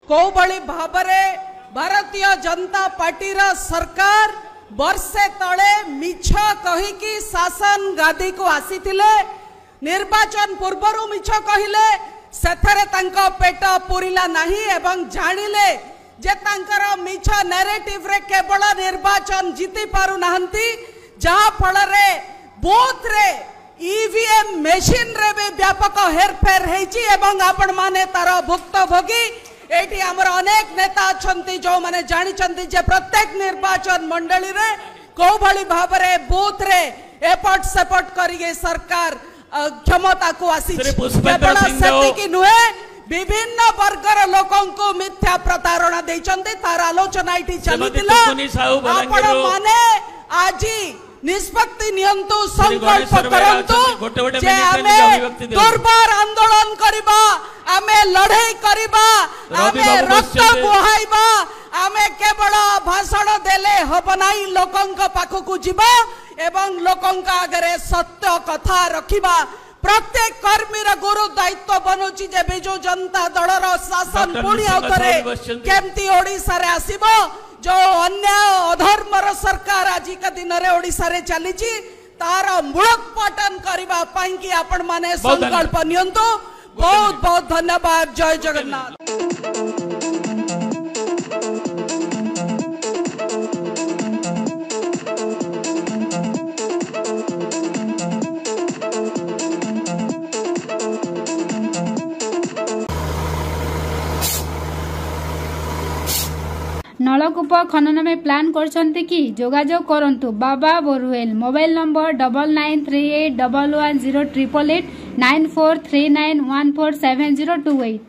को भली भाबरे भारतीय जनता पार्टी रा सरकार वर्षे तले मिछ कहिकी शासन गादी को आसीथिले निर्वाचन पूर्वरु मिछ कहिले सेथरे तांको पेट पुरिला नाही एवं जानिले जे तांकर मिछ नैरेटिव रे केवल निर्वाचन जीति पारु नाहंती जहा फल रे बूथ रे ईवीएम मशीन रे भी व्यापक हेरफेर हेची एवं आपण माने तार भुक्तभोगी एटी हमर अनेक नेता अछंती जो माने जानि चंती जे प्रत्येक निर्वाचन मंडली रे को भली भाबरे बूथ रे एपट सेपट करिगे सरकार क्षमता को आसी केवल सती की नुहे विभिन्न वर्गर लोकों को मिथ्या प्रतारणा देचंती तार आलोचना इठी चलितिला आपण माने आजी निष्पत्ति नियंतु संकल्प करंतु जे आमे दुर्बार आंदोलन करिबा आमे लड़ाई करिबा आमे रक्त बुहाइबा आमे केवल भाषण देले हबनाई लोकंक पाखकु जिबा एवं लोकंक आगरे सत्य कथा रखिबा प्रत्येक कर्मी रा गुरु दायित्व बनुची जे बिजु जनता दल रो शासन पुणी आउतरे केमती ओडिसा रे आसीबो जो अन्याय अधर्मर सरकार आज का दिन रे ओडिसा रे चली तार मूलोत्पाटन करबा पई कि आपण माने संकल्प नियंतु बहुत बहुत धन्यवाद। जय जगन्नाथ। नलकूप खनन में प्लान करछन्ते कि जोगाजोग करंतु बाबा बोरवेल मोबाइल नंबर 9938110888 9439147028।